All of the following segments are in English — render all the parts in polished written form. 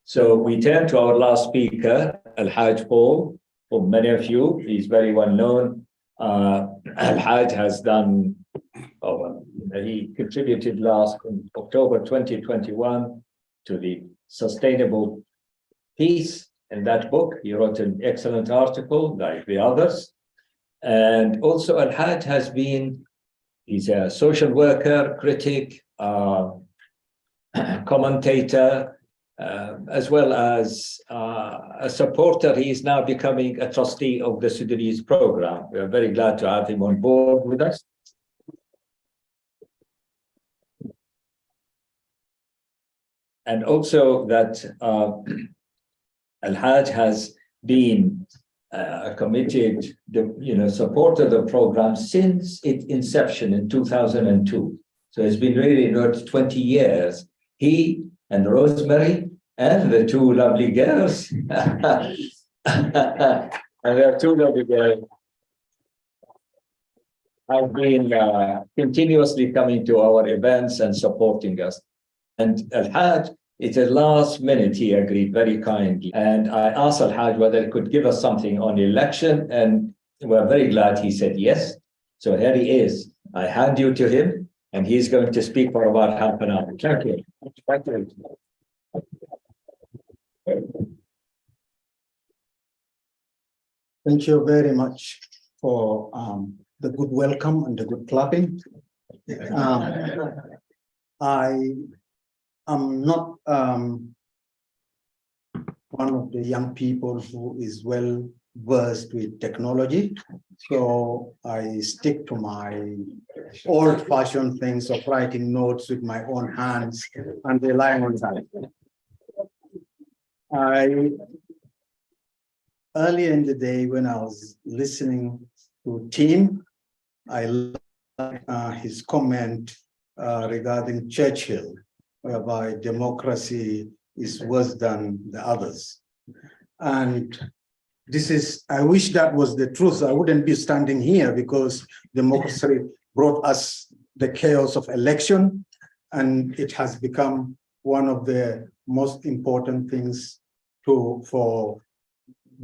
So we turn to our last speaker, Elhag Paul. For many of you, he's very well known. Elhag has done, he contributed last in October 2021 to the Sustainable Peace. In that book, he wrote an excellent article, like the others. And also Elhag has been, he's a social worker, critic, commentator, as well as a supporter. He is now becoming a trustee of the Sudanese Programme. We are very glad to have him on board with us. And also that Elhag has been a committed, supporter of the program since its inception in 2002. So it's been really not 20 years. He and Rosemary and the two lovely girls, and their two lovely girls, have been continuously coming to our events and supporting us. And Elhag, it's a last minute, he agreed very kindly. And I asked Elhag whether he could give us something on the election, and we're very glad he said yes. So here he is. I hand you to him, and he's going to speak for about half an hour. Thank you. Thank you. Thank you very much for the good welcome and the good clapping. I am not one of the young people who is well versed with technology, so I stick to my old-fashioned things of writing notes with my own hands and relying on that. Earlier in the day, when I was listening to Tim, I liked his comment regarding Churchill, whereby democracy is worse than the others. And this is, I wish that was the truth. I wouldn't be standing here, because democracy brought us the chaos of election, and it has become one of the most important things for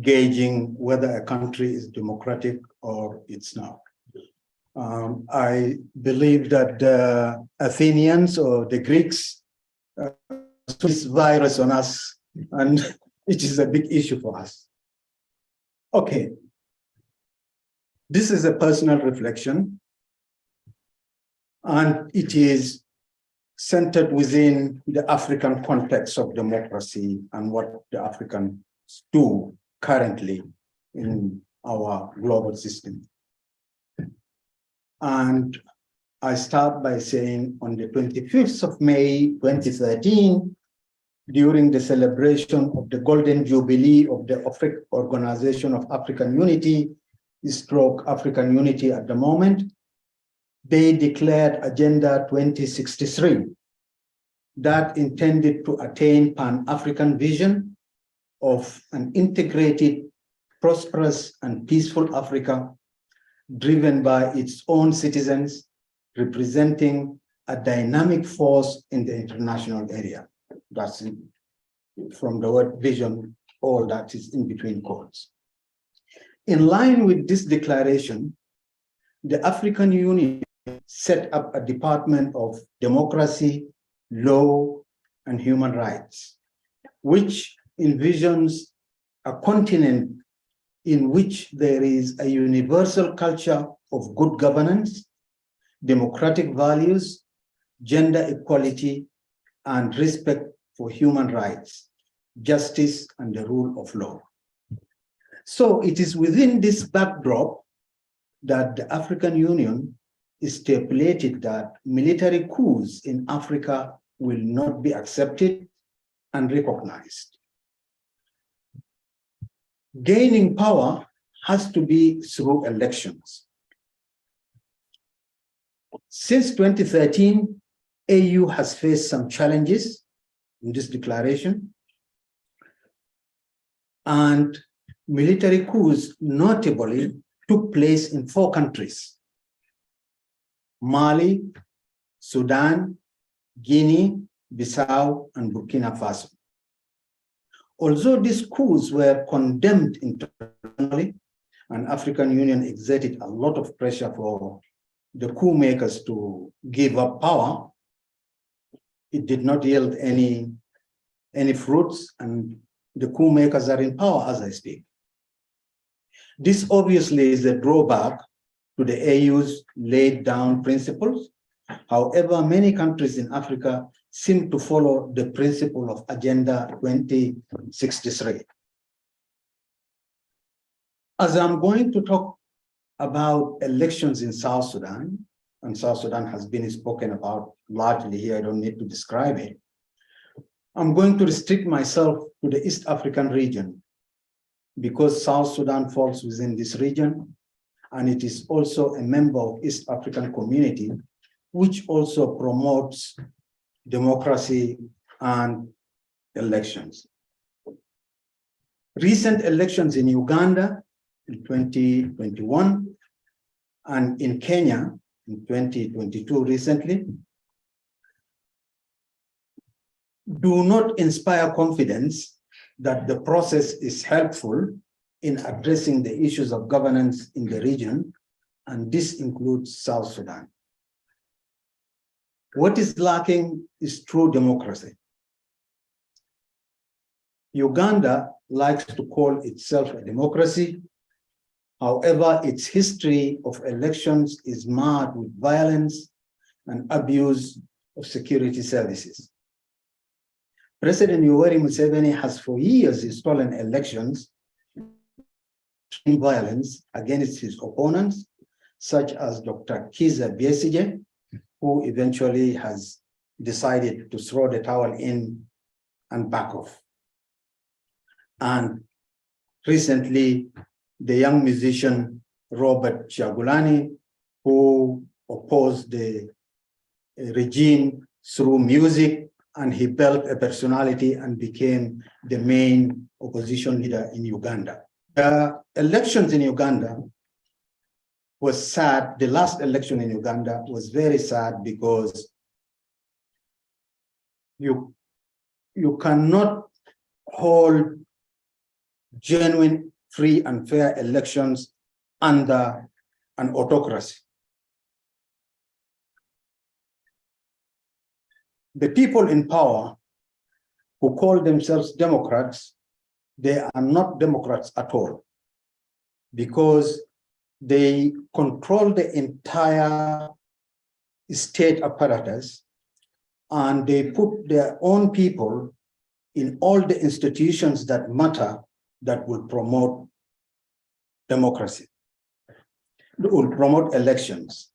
gauging whether a country is democratic or it's not. I believe that the Athenians or the Greeks this virus on us, and it is a big issue for us. Okay, this is a personal reflection, and it is centered within the African context of democracy and what the Africans do currently in our global system. And I start by saying, on the 25th of May, 2013, during the celebration of the Golden Jubilee of the Organization of African Unity, stroke African Unity at the moment, they declared Agenda 2063 that intended to attain Pan-African vision of an integrated, prosperous, and peaceful Africa, driven by its own citizens, representing a dynamic force in the international area. That's from the word vision, all that is in between quotes. In line with this declaration, the African Union set up a Department of Democracy, Law, and Human Rights, which envisions a continent in which there is a universal culture of good governance, democratic values, gender equality, and respect for human rights, justice, and the rule of law. So it is within this backdrop that the African Union stipulated that military coups in Africa will not be accepted and recognized. Gaining power has to be through elections. Since 2013, AU has faced some challenges in this declaration, and military coups notably took place in 4 countries: Mali, Sudan, Guinea, Bissau, and Burkina Faso. Although these coups were condemned internationally, and African Union exerted a lot of pressure for the coup makers to give up power, it did not yield any fruits, and the coup makers are in power as I speak. This obviously is a drawback to the AU's laid down principles. However, many countries in Africa seem to follow the principle of Agenda 2063. As I'm going to talk about elections in South Sudan, and South Sudan has been spoken about largely here, I don't need to describe it. I'm going to restrict myself to the East African region because South Sudan falls within this region, and it is also a member of East African Community, which also promotes democracy and elections. Recent elections in Uganda in 2021 and in Kenya in 2022 recently do not inspire confidence that the process is helpful in addressing the issues of governance in the region, and this includes South Sudan. What is lacking is true democracy. Uganda likes to call itself a democracy. However, its history of elections is marred with violence and abuse of security services. President Yoweri Museveni has for years stolen elections in violence against his opponents, such as Dr. Kiza Besigye, who eventually has decided to throw the towel in and back off. And recently, the young musician Robert Chagulani, who opposed the regime through music, and he built a personality and became the main opposition leader in Uganda. The elections in Uganda was sad. The last election in Uganda was very sad because you cannot hold genuine, free and fair elections under an autocracy. The people in power who call themselves Democrats, they are not Democrats at all, because they control the entire state apparatus and they put their own people in all the institutions that matter, that will promote democracy, will promote elections.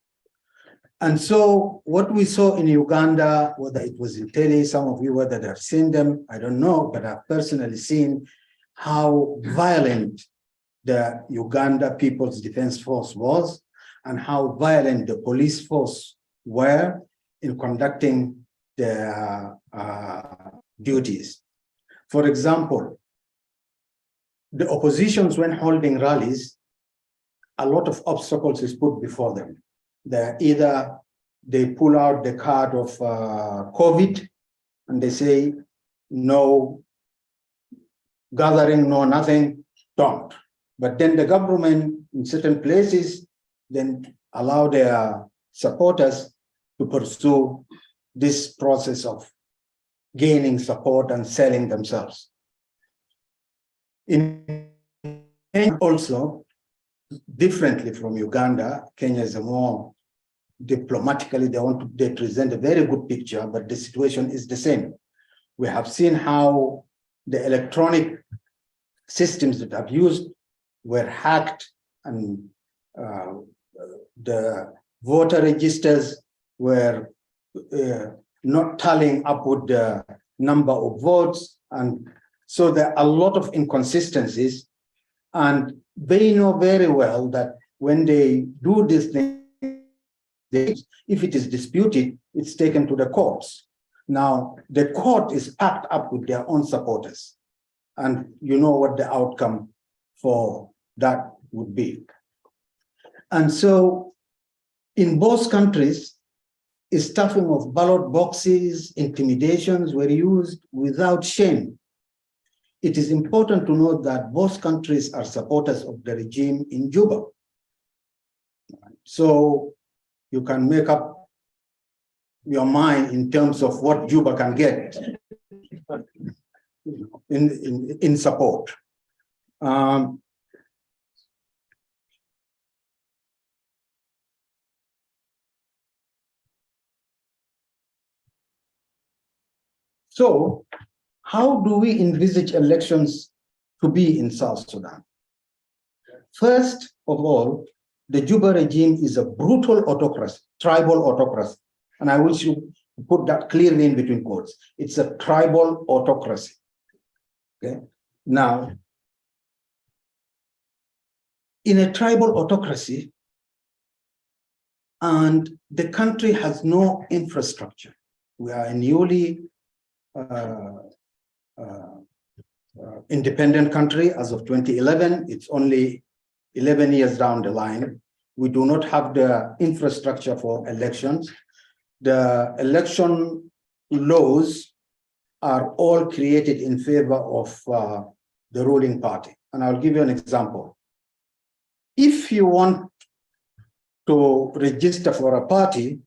And so what we saw in Uganda, whether it was in tele, some of you whether have seen them, I don't know, but I've personally seen how violent the Uganda People's Defense Force was and how violent the police force were in conducting their duties. For example, the oppositions, when holding rallies, a lot of obstacles is put before them. Either they pull out the card of COVID and they say, no gathering, no nothing, don't. But then the government in certain places then allow their supporters to pursue this process of gaining support and selling themselves. In Kenya also, differently from Uganda, Kenya is a more diplomatically, they present a very good picture, but the situation is the same. We have seen how the electronic systems that I've used were hacked, and the voter registers were not tallying up with the number of votes. And so there are a lot of inconsistencies, and they know very well that when they do this thing, if it is disputed, it's taken to the courts. Now, the court is packed up with their own supporters, and you know what the outcome for that would be. And so in both countries, stuffing of ballot boxes, intimidations were used without shame. it is important to note that both countries are supporters of the regime in Juba. So you can make up your mind in terms of what Juba can get in support. So how do we envisage elections to be in South Sudan? First of all, the Juba regime is a brutal autocracy, tribal autocracy. And I wish you put that clearly in between quotes. It's a tribal autocracy. Okay. Now, in a tribal autocracy, and the country has no infrastructure. We are a newly independent country as of 2011. It's only 11 years down the line. We do not have the infrastructure for elections. The election laws are all created in favor of the ruling party. And I'll give you an example. If you want to register for a party,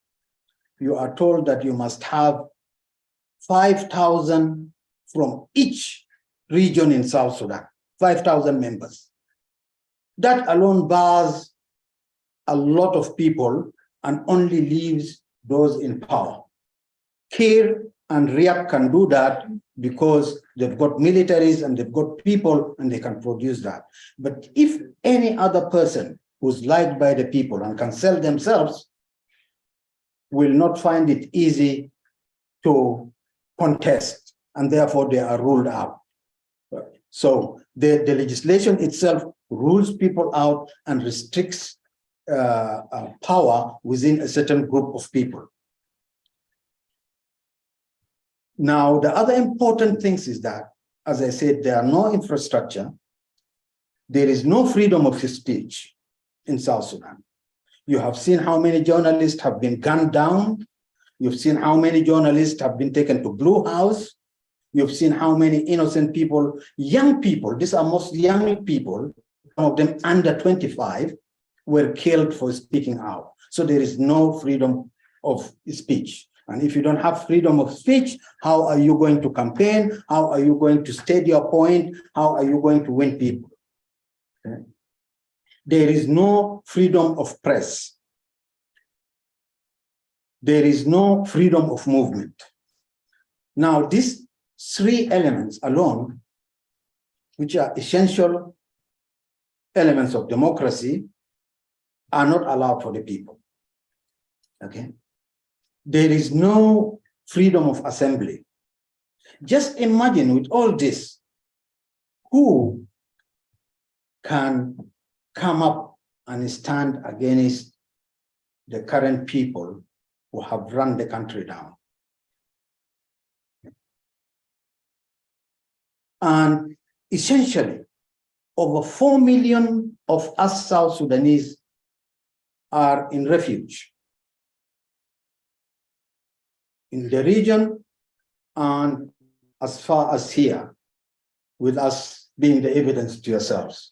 you are told that you must have 5,000 from each region in South Sudan, 5,000 members. That alone bars a lot of people and only leaves those in power. Kir and Riek can do that because they've got militaries and they've got people and they can produce that. But if any other person who's liked by the people and can sell themselves will not find it easy to contest, and therefore they are ruled out. So the legislation itself rules people out and restricts power within a certain group of people. Now, the other important things is that, as I said, there are no infrastructure. There is no freedom of speech in South Sudan. You have seen how many journalists have been gunned down. You've seen how many journalists have been taken to Blue House. You've seen how many innocent people, young people, these are mostly young people, some of them under 25, were killed for speaking out. So there is no freedom of speech. And if you don't have freedom of speech, how are you going to campaign? How are you going to state your point? How are you going to win people? Okay. There is no freedom of press. There is no freedom of movement. Now, these three elements alone, which are essential elements of democracy, are not allowed for the people. Okay? There is no freedom of assembly. Just imagine with all this, who can come up and stand against the current people who have run the country down? And essentially, over 4 million of us South Sudanese are in refuge in the region and as far as here, with us being the evidence to yourselves.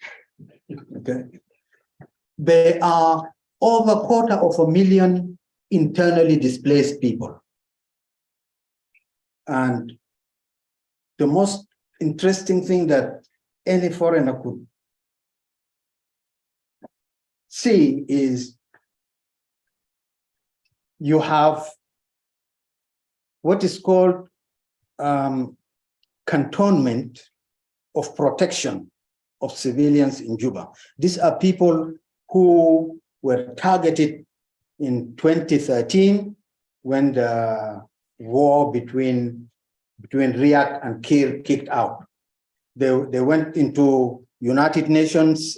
Okay. There are over 250,000 internally displaced people. And the most interesting thing that any foreigner could see is you have what is called cantonment of protection of civilians in Juba. These are people who were targeted in 2013 when the war between Riek and Kir kicked out. They went into United Nations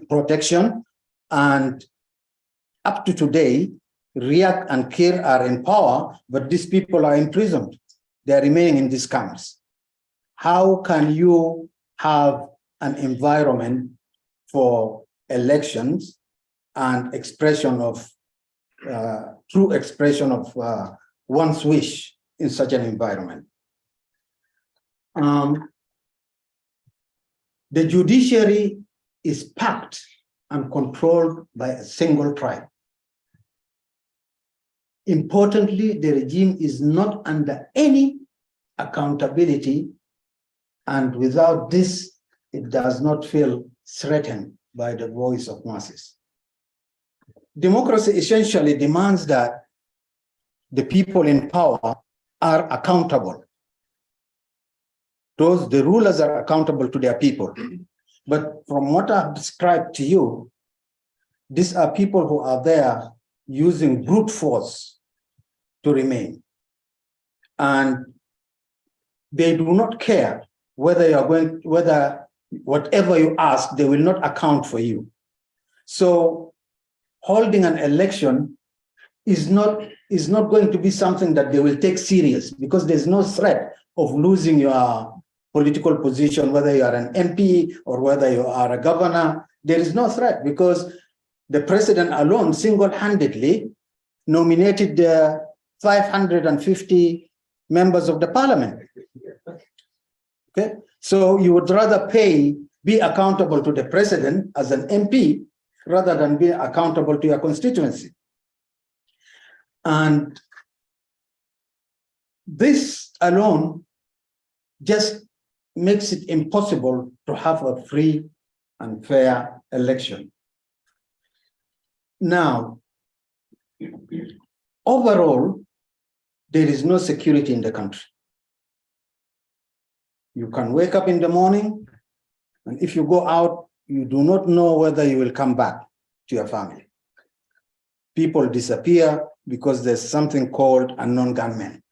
protection, and up to today, Riek and Kir are in power, but these people are imprisoned. They are remaining in these camps. How can you have an environment for elections and expression of true expression of one's wish in such an environment? The judiciary is packed and controlled by a single tribe. Importantly, the regime is not under any accountability, and without this, it does not feel threatened by the voice of masses. Democracy essentially demands that the people in power are accountable. The rulers are accountable to their people. But from what I've described to you, these are people who are there using brute force to remain. And they do not care whether whatever you ask, they will not account for you. So holding an election is not going to be something that they will take serious, because there's no threat of losing your political position, whether you are an MP or whether you are a governor. There is no threat, because the president alone single-handedly nominated the 550 members of the parliament. Okay, so you would rather be accountable to the president as an MP rather than be accountable to your constituency. And this alone just makes it impossible to have a free and fair election. Now, overall, there is no security in the country. You can wake up in the morning, and if you go out, you do not know whether you will come back to your family. People disappear because there's something called unknown gunmen.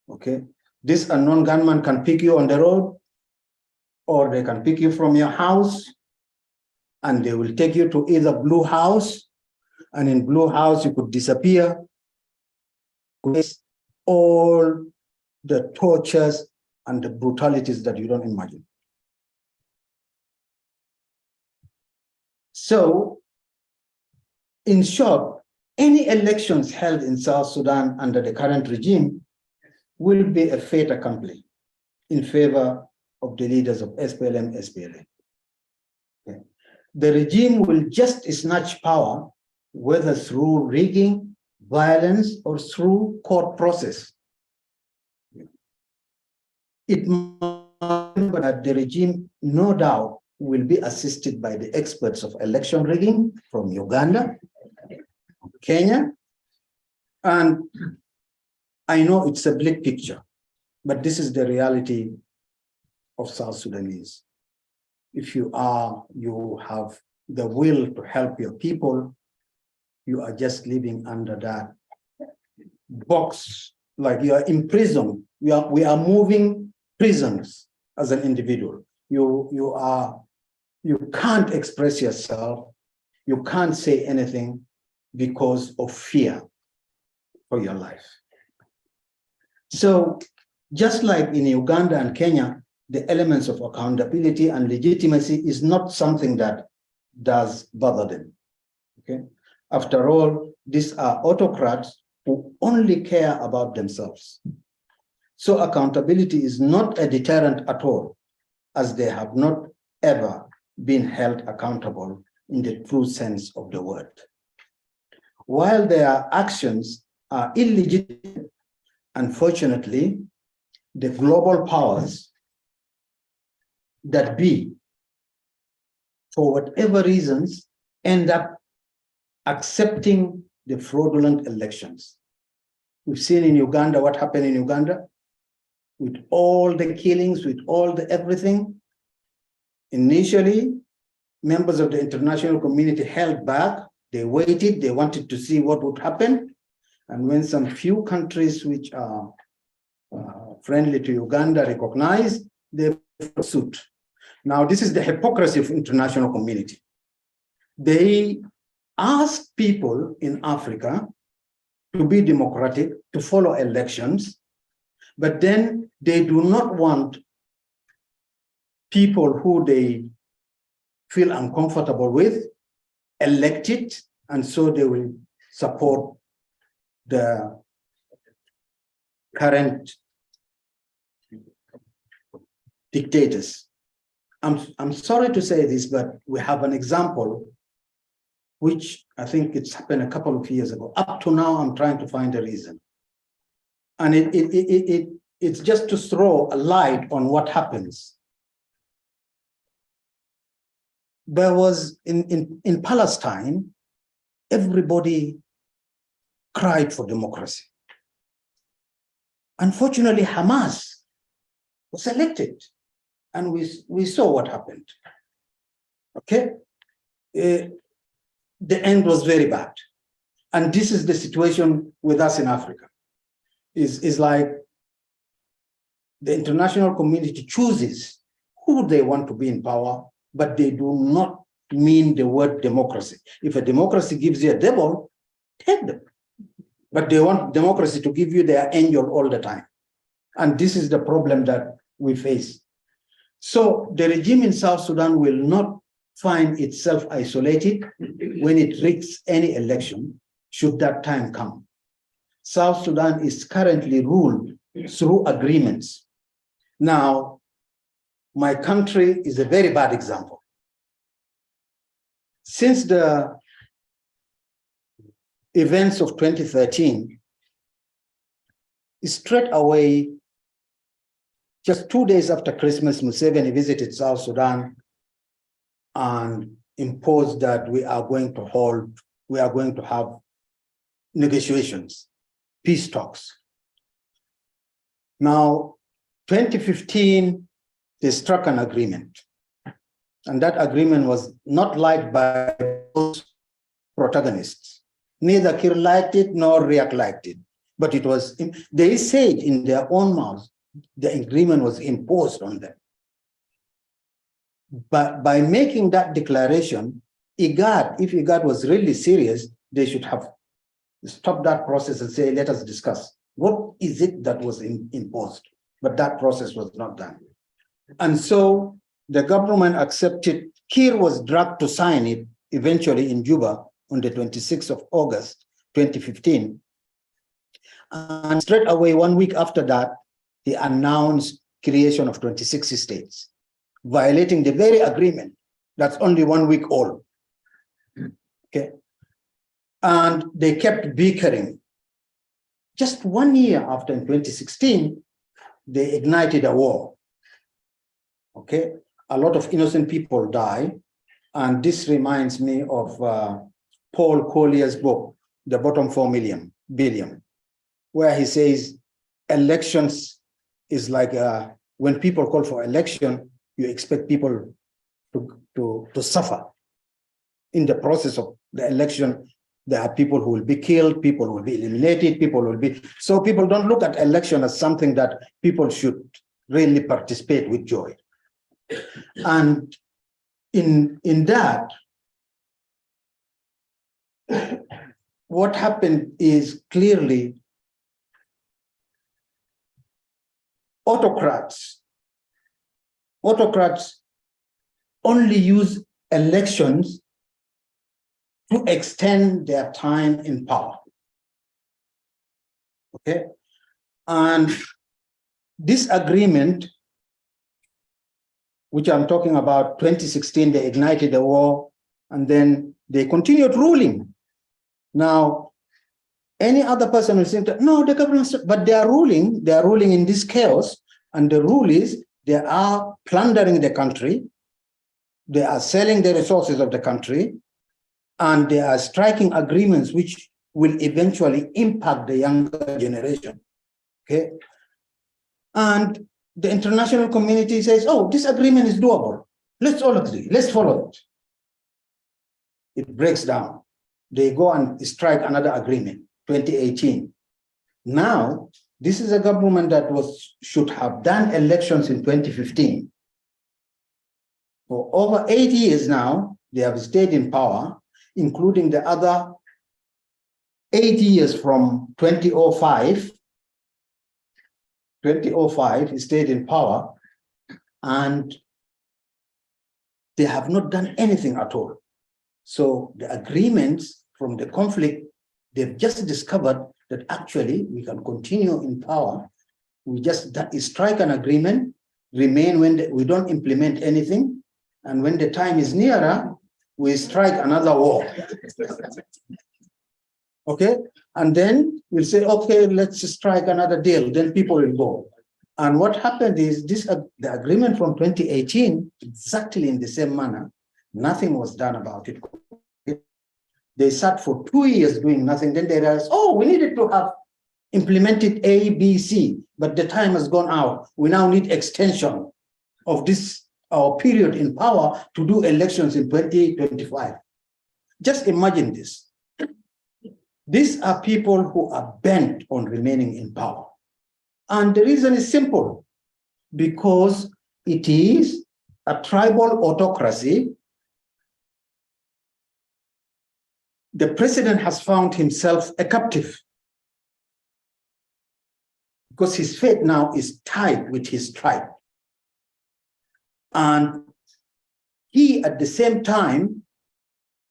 Okay, this unknown gunman can pick you on the road, or they can pick you from your house, and they will take you to either Blue House, and in Blue House you could disappear with all the tortures and the brutalities that you don't imagine. So, in short, any elections held in South Sudan under the current regime will be a fait accompli in favor of the leaders of SPLM, SPLA. Okay. The regime will just snatch power, whether through rigging, violence, or through court process. It must remember that the regime, no doubt, will be assisted by the experts of election rigging from Uganda, Kenya, and I know it's a bleak picture, but this is the reality of South Sudanese. If you have the will to help your people, you are just living under that box, like you are imprisoned. We are moving prisons as an individual. You can't express yourself. You can't say anything because of fear for your life. So just like in Uganda and Kenya, the elements of accountability and legitimacy is not something that does bother them. Okay? After all, these are autocrats who only care about themselves. So accountability is not a deterrent at all, as they have not ever been held accountable in the true sense of the word. While their actions are illegitimate, unfortunately, the global powers that be, for whatever reasons, end up accepting the fraudulent elections. We've seen in Uganda what happened in Uganda, with all the killings, with all the everything. Initially, members of the international community held back. They waited, they wanted to see what would happen. And when some few countries which are friendly to Uganda recognized, they followed suit. Now, this is the hypocrisy of international community. They ask people in Africa to be democratic, to follow elections, but then they do not want people who they feel uncomfortable with elected, and so they will support the current dictators. I'm sorry to say this, but we have an example which I think it's happened a couple of years ago. Up to now, I'm trying to find a reason. And it's just to throw a light on what happens. There was, in Palestine, everybody cried for democracy. Unfortunately, Hamas was elected, and we saw what happened. Okay? The end was very bad. And this is the situation with us in Africa. Is like the international community chooses who they want to be in power, but they do not mean the word democracy. If a democracy gives you a devil, take them. But they want democracy to give you their angel all the time. And this is the problem that we face. So the regime in South Sudan will not find itself isolated when it rigs any election, should that time come. South Sudan is currently ruled through agreements. Now, my country is a very bad example. Since the events of 2013, straight away, just 2 days after Christmas, Museveni visited South Sudan and imposed that we are going to have negotiations, peace talks. Now, 2015, they struck an agreement. And that agreement was not liked by those protagonists. Neither Kir liked it nor Riek liked it. But it was, they said in their own mouths, the agreement was imposed on them. But by making that declaration, IGAD, if IGAD was really serious, they should have stopped that process and say, let us discuss. What is it that was imposed? But that process was not done. And so the government accepted, Kir was dragged to sign it eventually in Juba on the 26th of August, 2015. And straight away, 1 week after that, he announced creation of 26 states, violating the very agreement that's only 1 week old. Okay. And they kept bickering. Just 1 year after, in 2016, they ignited a war. Okay. A lot of innocent people die. And this reminds me of Paul Collier's book, The Bottom 4 billion, where he says elections is like when people call for election, you expect people to suffer. In the process of the election, there are people who will be killed, people who will be eliminated, people will be... So people don't look at election as something that people should really participate with joy. And in that, what happened is clearly autocrats only use elections to extend their time in power. Okay? And this agreement, which I'm talking about, 2016, they ignited the war, and then they continued ruling. Now, any other person will think that, no, the government, but they are ruling in this chaos, and the rule is they are plundering the country, they are selling the resources of the country, and they are striking agreements which will eventually impact the younger generation. Okay? And the international community says, oh, this agreement is doable. Let's all agree, let's follow it. It breaks down. They go and strike another agreement, 2018. Now, this is a government that should have done elections in 2015. For over 8 years now, they have stayed in power, including the other 8 years from 2005. 2005, he stayed in power, and they have not done anything at all. So the agreements from the conflict, they've just discovered that actually we can continue in power. We just strike an agreement, remain when we don't implement anything, and when the time is nearer, we strike another war. Okay, and then we'll say, okay, let's strike another deal, then people will go. And what happened is the agreement from 2018, exactly in the same manner, nothing was done about it. They sat for 2 years doing nothing, then they realized, oh, we needed to have implemented A, B, C, but the time has gone out. We now need extension of this our period in power to do elections in 2025. Just imagine this. These are people who are bent on remaining in power. And the reason is simple, because it is a tribal autocracy. The president has found himself a captive because his fate now is tied with his tribe. And he, at the same time,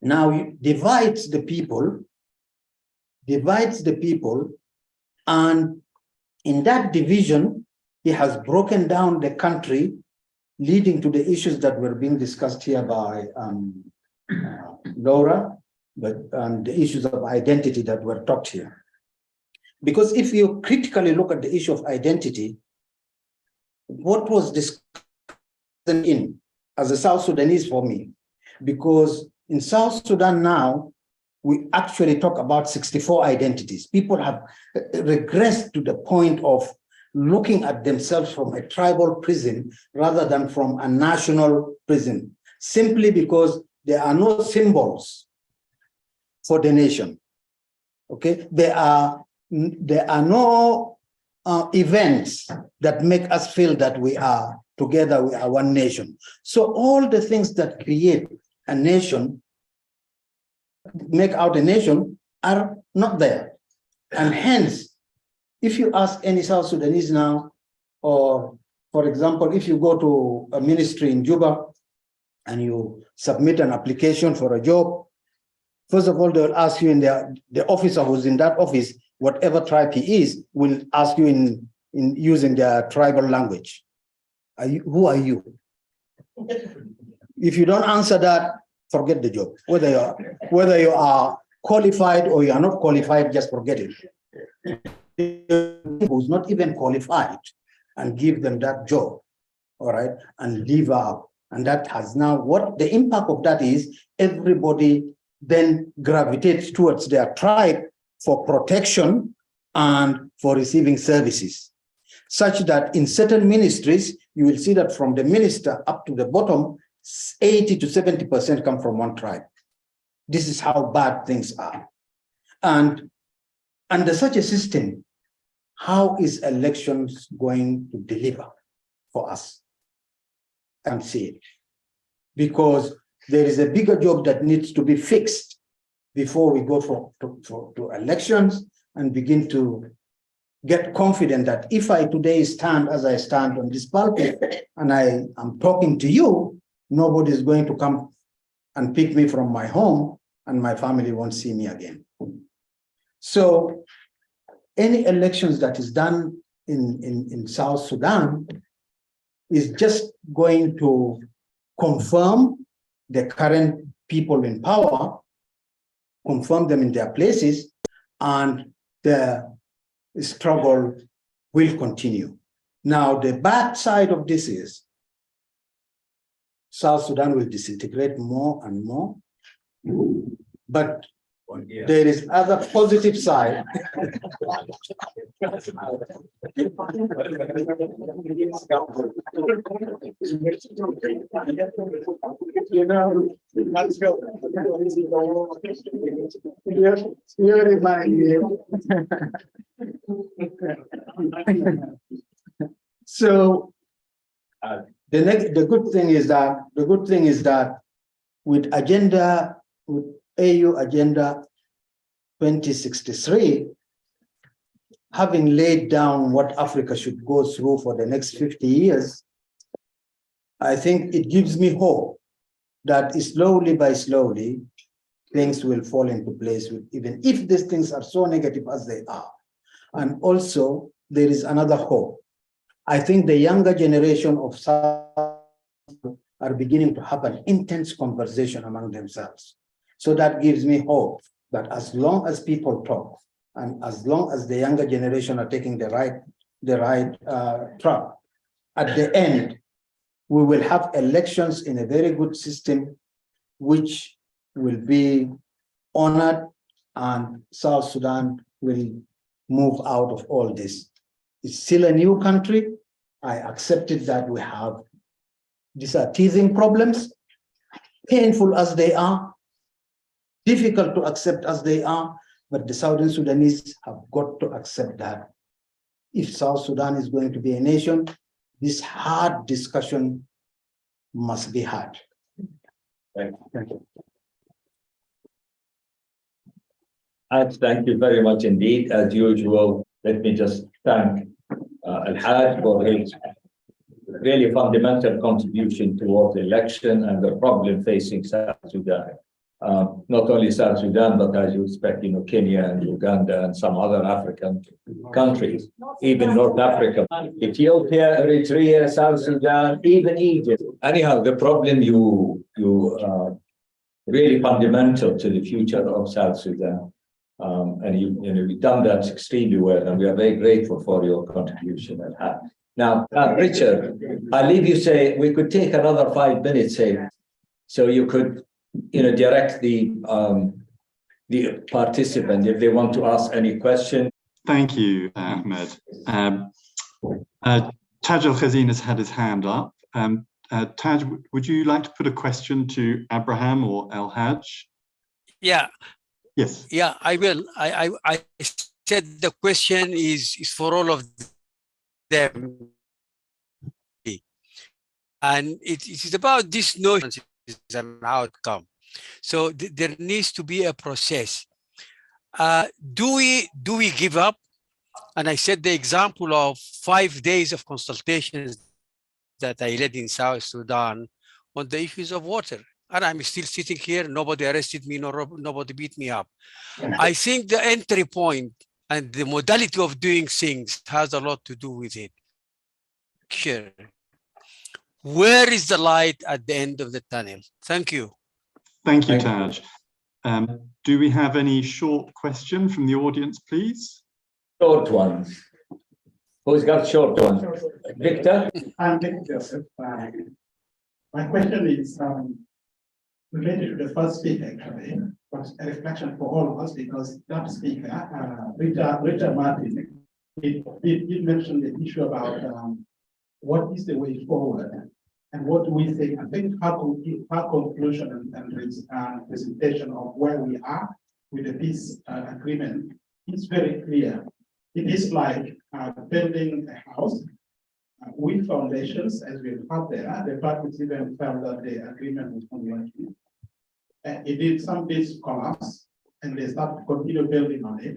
now divides the people, and in that division, he has broken down the country, leading to the issues that were being discussed here by Laura, and the issues of identity that were talked here. Because if you critically look at the issue of identity, what was discussed in as a South Sudanese for me, because in South Sudan now, we actually talk about 64 identities. People have regressed to the point of looking at themselves from a tribal prism rather than from a national prism, simply because there are no symbols for the nation. Okay, there are no events that make us feel that we are together, we are one nation. So all the things that create a nation, make out a nation, are not there. And hence, if you ask any South Sudanese now, or for example, if you go to a ministry in Juba and you submit an application for a job, first of all, they'll ask you in the officer who's in that office, whatever tribe he is, will ask you in using their tribal language. Who are you? If you don't answer that, forget the job. Whether you are qualified or you are not qualified, just forget it. Who's not even qualified, and give them that job, all right, and leave out. And that has now, what the impact of that is, everybody then gravitates towards their tribe for protection and for receiving services, such that in certain ministries, you will see that from the minister up to the bottom, 80 to 70% come from one tribe. This is how bad things are. And under such a system, how is elections going to deliver for us? I can't see it. Because there is a bigger job that needs to be fixed before we go to elections and begin to get confident that if I today stand as I stand on this pulpit and I am talking to you, nobody is going to come and pick me from my home and my family won't see me again. So any elections that is done in South Sudan is just going to confirm the current people in power, confirm them in their places, and the struggle will continue. Now, the bad side of this is South Sudan will disintegrate more and more, but there is other positive side. You know, let's go. You remind me. So the good thing is that with AU Agenda 2063, having laid down what Africa should go through for the next 50 years, I think it gives me hope that slowly by slowly, things will fall into place, even if these things are so negative as they are. And also, there is another hope. I think the younger generation of South are beginning to have an intense conversation among themselves. So that gives me hope that as long as people talk, and as long as the younger generation are taking the right track, at the end, we will have elections in a very good system, which will be honored, and South Sudan will move out of all this. It's still a new country. I accepted that we have these are teething problems, painful as they are, difficult to accept as they are, but the Southern Sudanese have got to accept that if South Sudan is going to be a nation, this hard discussion must be had. Thank you. Thank you very much indeed. As usual, let me just thank Elhag for his really fundamental contribution towards the election and the problem facing South Sudan. Not only South Sudan, but as you expect, Kenya and Uganda and some other African countries, even North Africa, Ethiopia, Eritrea, South Sudan, even Egypt. Anyhow, the problem you really fundamental to the future of South Sudan. And you've done that extremely well, and we are very grateful for your contribution. Now, Richard, I leave you say we could take another 5 minutes, so you could, direct the participant if they want to ask any question. Thank you, Ahmed. Taj Al-Khazin has had his hand up. Taj, would you like to put a question to Abraham or Elhag? Yeah. Yes. Yeah, I will. I said the question is for all of them. And it is about this notion is an outcome. So there needs to be a process. Do we give up? And I said the example of 5 days of consultations that I led in South Sudan on the issues of water. And I'm still sitting here, nobody arrested me, nobody beat me up. I think the entry point and the modality of doing things has a lot to do with it. Sure. Where is the light at the end of the tunnel? Thank you. Thank you, Taj. Do we have any short question from the audience, please? Short ones. Who's got short ones? Victor? I'm Victor Joseph. My question is related to the first speaker, actually, but a reflection for all of us, because that speaker, Richard Martin, did mention the issue about what is the way forward and what do we think. I think her conclusion and presentation of where we are with the peace agreement is very clear. It is like building a house with foundations, as we've had there. The parties even felt that the agreement was unlikely. It did some bits collapse, and they start to continue building on it.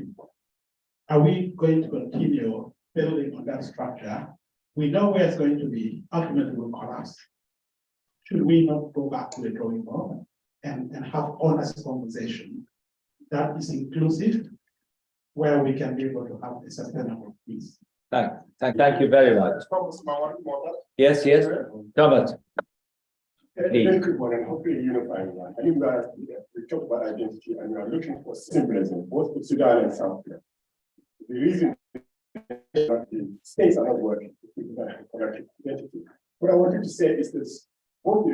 Are we going to continue building on that structure? We know where it's going to be, ultimately will collapse. Should we not go back to the drawing board and have honest conversation that is inclusive, where we can be able to have a sustainable peace? Thank you very much. Yes, Thomas. Very quick one, and hopefully unifying one. I think we talked about identity, and we are looking for symbolism, both for Sudan and South Sudan. The reason the states are not working with collective identity. What I wanted to say is this: both the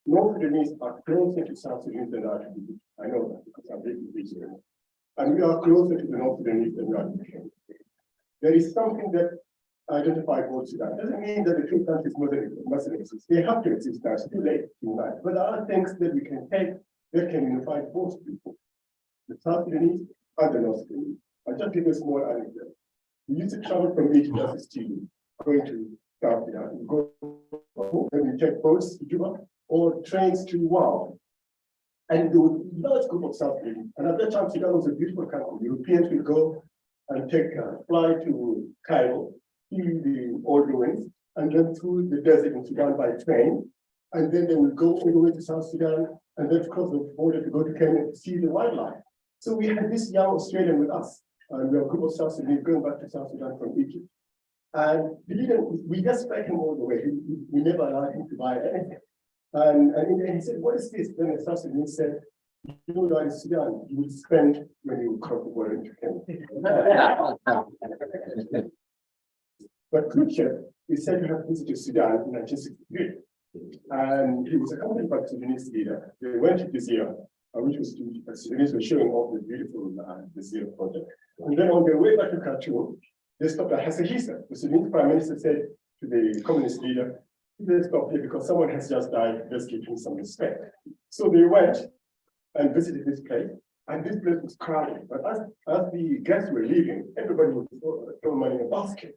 North Sudanese are closer to South Sudanese than they are to the East. I know that because I've lived in the region. And we are closer to the North Sudanese than we are to the East. There is something that identifies both Sudan. It doesn't mean that the two countries must exist. They have to exist now. It's too late to unite. But there are things that we can take that can unify both people, the South Sudanese and the North Sudanese. I'll just give you a small anecdote. We used to travel from Egypt as a student, going to South Sudan. We go and we take boats to Juba or trains to Wow. And there was a large group of South Sudanese. And at that time, Sudan was a beautiful country. Europeans would go and fly to Cairo, see the old ruins, and then through the desert in Sudan by train. And then they would go all the way to South Sudan and then cross the border to go to Kenya to see the wildlife. So we had this young Australian with us, and we were a group of South Sudanese going back to South Sudan from Egypt. And we just back him all the way. We never allowed him to buy anything. And he said, what is this? Then the South Sudanese said, you know, in Sudan, you will spend when you cross the border into Kenya. But Critic, we said you have visited Sudan in 1963. And he was accompanied by the Sudanese leader. They went to Desir, which was the Sudanese were showing off the beautiful Desir project. And then on their way back to Khartoum, they stopped at Hasahisa. The Sudanese prime minister said to the communist leader, let's stop here because someone has just died, let's give him some respect. So they went and visited this place, and this place was crowded. But as the guests were leaving, everybody was throwing money in a basket.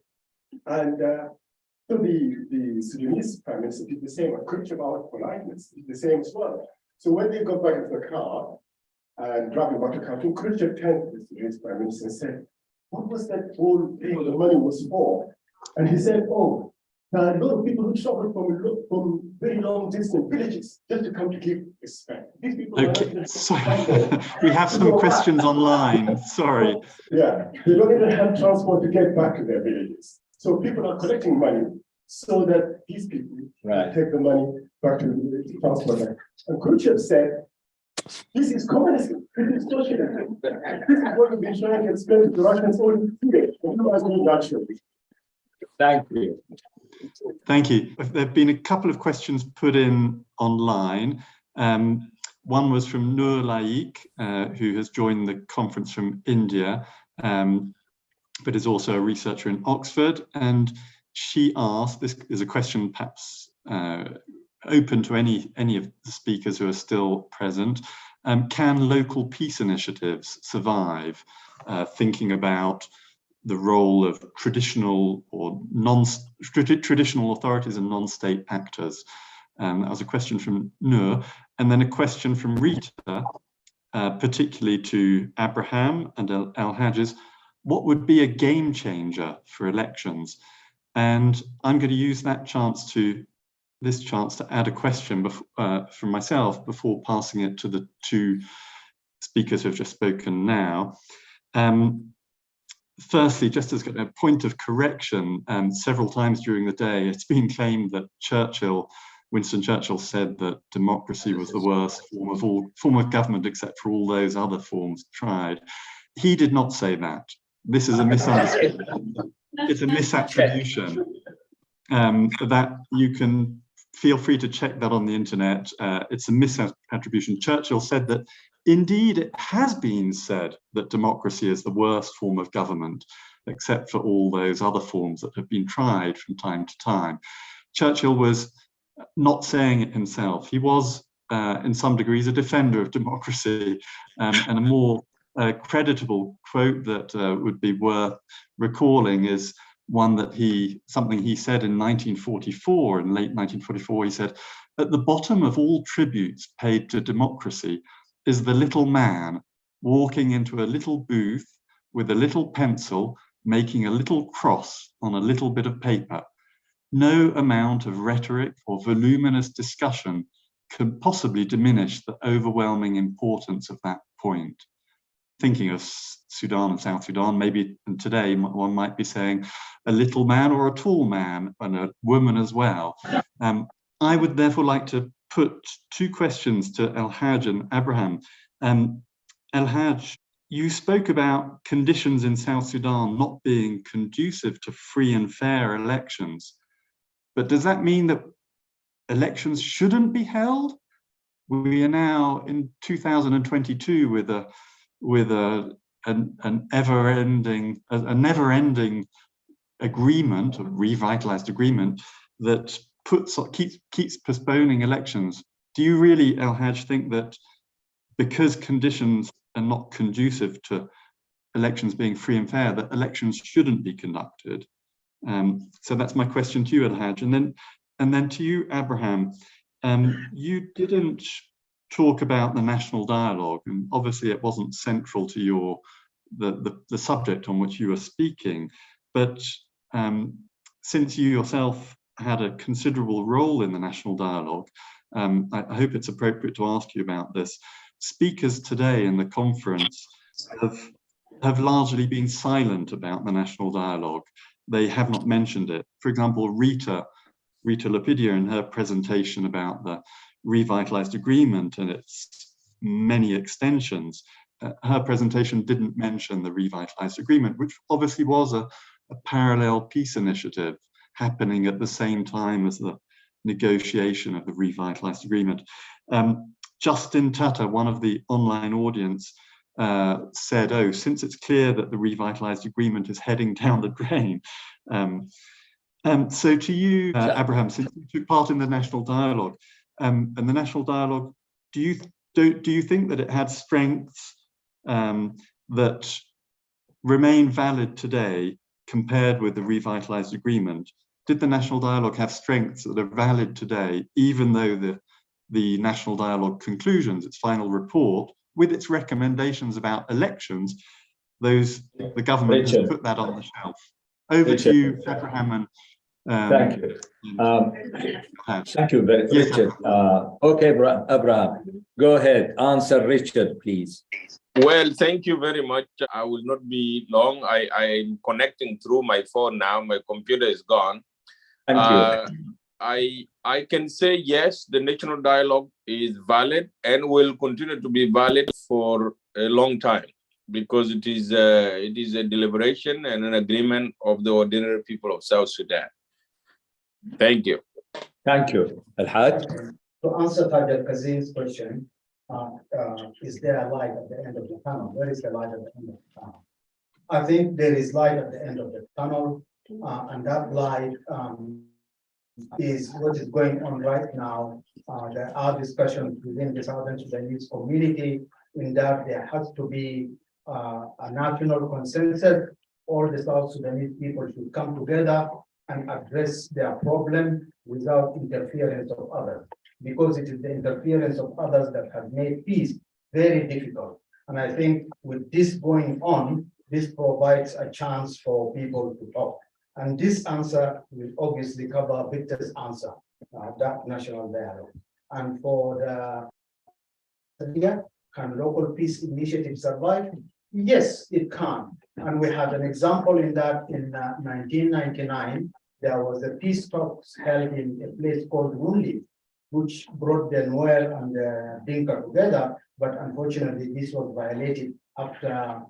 And so the Sudanese prime minister did the same, a creature of our politeness, did the same as well. So when they got back into the car and driving back to Khartoum, Critic turned to the Sudanese prime minister and said, what was that whole thing the money was for? And he said, oh, there are a lot of people who travel from very long distant villages just to come to give respect. These people okay, sorry. We have some questions online. Sorry. Yeah, they don't even have transport to get back to their villages. So people are collecting money so that these people take the money back to the transport. And Khrushchev said, this is communism. This is socialism. This is what we've been trying to explain to the Russians all these years. Thank you. Thank you. There have been a couple of questions put in online. One was from Noor Laik, who has joined the conference from India, but is also a researcher in Oxford. And she asked, this is a question perhaps open to any of the speakers who are still present, can local peace initiatives survive? Thinking about the role of traditional or traditional authorities and non-state actors. That was a question from Noor, and then a question from Rita, particularly to Abraham and Elhag. What would be a game changer for elections? And I'm going to use this chance to add a question from myself before passing it to the two speakers who have just spoken now. Firstly, just as a point of correction, several times during the day, it's been claimed that Winston Churchill said that democracy was the worst form of government except for all those other forms tried. He did not say that. This is a misunderstanding. It's a misattribution. That you can feel free to check that on the internet. It's a misattribution. Churchill said that indeed it has been said that democracy is the worst form of government, except for all those other forms that have been tried from time to time. Churchill was not saying it himself. He was, in some degrees, a defender of democracy, and a more creditable quote that would be worth recalling is one that something he said in 1944, in late 1944. He said, "At the bottom of all tributes paid to democracy is the little man walking into a little booth with a little pencil, making a little cross on a little bit of paper. No amount of rhetoric or voluminous discussion can possibly diminish the overwhelming importance of that point." Thinking of Sudan and South Sudan, maybe today one might be saying a little man or a tall man and a woman as well. I would therefore like to put two questions to Elhag and Abraham. Elhag, you spoke about conditions in South Sudan not being conducive to free and fair elections, but does that mean that elections shouldn't be held? We are now in 2022 with an never-ending agreement, a revitalized agreement that keeps postponing elections. Do you really, Elhag, think that because conditions are not conducive to elections being free and fair, that elections shouldn't be conducted? So that's my question to you, Elhag. And then to you, Abraham, you didn't talk about the national dialogue, and obviously it wasn't central to the subject on which you were speaking, but since you yourself had a considerable role in the national dialogue, I hope it's appropriate to ask you about this. Speakers today in the conference have largely been silent about the national dialogue. they have not mentioned it. For example, Rita Lapidia, in her presentation about the revitalized agreement and its many extensions, her presentation didn't mention the revitalized agreement, which obviously was a parallel peace initiative happening at the same time as the negotiation of the revitalized agreement. Justin Tata, one of the online audience, said, oh, since it's clear that the revitalized agreement is heading down the drain. So to you, Abraham, since you took part in the national dialogue, and the national dialogue, do you think that it had strengths that remain valid today compared with the revitalized agreement? Did the national dialogue have strengths that are valid today, even though the national dialogue conclusions, its final report, with its recommendations about elections, the government has put that on the shelf? Over to you, Abraham. Thank you. Thank you, Richard. Okay, Abraham, go ahead. Answer Richard, please. Well, thank you very much. I will not be long. I'm connecting through my phone now. My computer is gone. Thank you. I can say yes, the national dialogue is valid and will continue to be valid for a long time, because it is a deliberation and an agreement of the ordinary people of South Sudan. Thank you. Thank you. Elhag? To answer Tajal Kazim's question, is there a light at the end of the tunnel? Where is the light at the end of the tunnel? I think there is light at the end of the tunnel, and that light is what is going on right now. There are discussions within the Southern Sudanese community in that there has to be a national consensus. All the South Sudanese people should come together and address their problem without interference of others, because it is the interference of others that has made peace very difficult. And I think with this going on, this provides a chance for people to talk. And this answer will obviously cover Victor's answer, that national dialogue. And for can local peace initiative survive? Yes, it can. And we had an example in that in 1999, there was a peace talks held in a place called Jonglei, which brought the Nuer and the Dinka together, but unfortunately this was violated after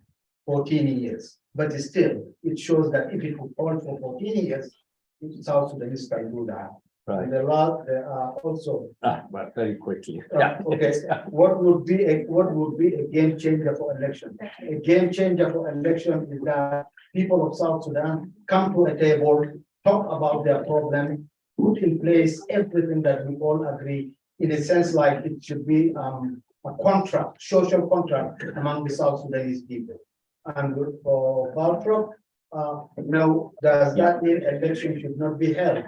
14 years. But still, it shows that if it would hold for 14 years, South Sudanese can do that. Right. And there are also. But very quickly. Okay. What would be a game changer for election? A game changer for election is that people of South Sudan come to a table, talk about their problem, put in place everything that we all agree, in a sense like it should be a contract, social contract among the South Sudanese people. And for Barltrop, no, does that mean election should not be held?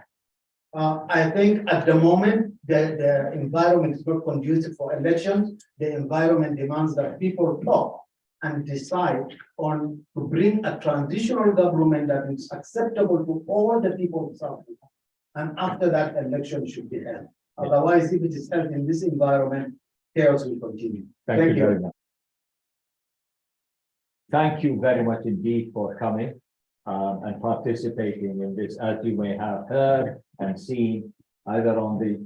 I think at the moment, the environment is not conducive for elections. The environment demands that people talk and decide on to bring a transitional government that is acceptable to all the people of South Sudan. And after that, election should be held. Otherwise, if it is held in this environment, chaos will continue. Thank you very much. Thank you very much indeed for coming and participating in this, as you may have heard and seen either on the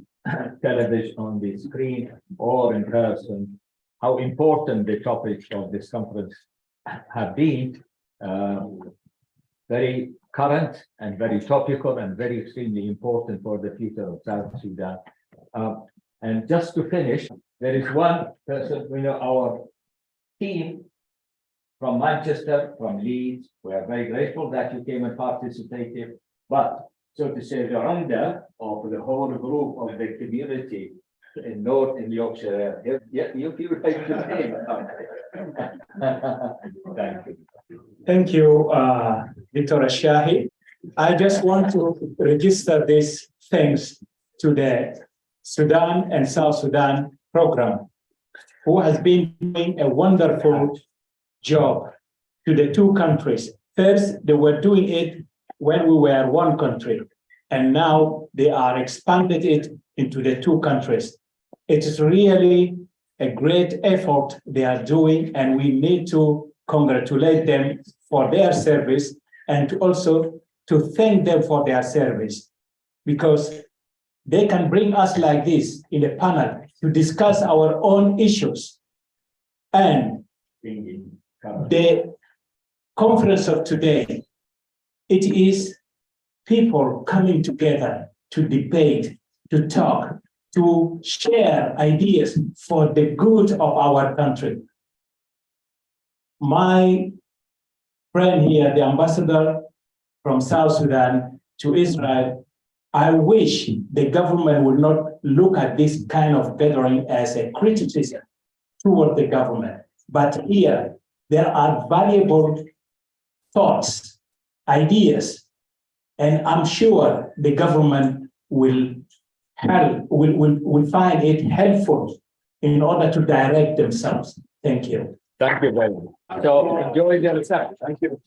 television, on the screen, or in person, how important the topics of this conference have been. Very current and very topical and very extremely important for the future of South Sudan. And just to finish, there is one person, our team from Manchester, from Leeds. We are very grateful that you came and participated, but so to say, the rundown of the whole group of the community in North in Yorkshire. You feel like the name. Thank you. Thank you, Dr. Al-Shahi. I just want to register these thanks to the Sudan and South Sudan Programme, who has been doing a wonderful job to the two countries. First, they were doing it when we were one country, and now they are expanded it into the two countries. It is really a great effort they are doing, and we need to congratulate them for their service and to also to thank them for their service, because they can bring us like this in a panel to discuss our own issues. And the conference of today, it is people coming together to debate, to talk, to share ideas for the good of our country. My friend here, the ambassador from South Sudan to Israel, I wish the government would not look at this kind of gathering as a criticism toward the government. But here, there are valuable thoughts, ideas, and I'm sure the government will find it helpful in order to direct themselves. Thank you. Thank you very much. So enjoy the reception. Thank you.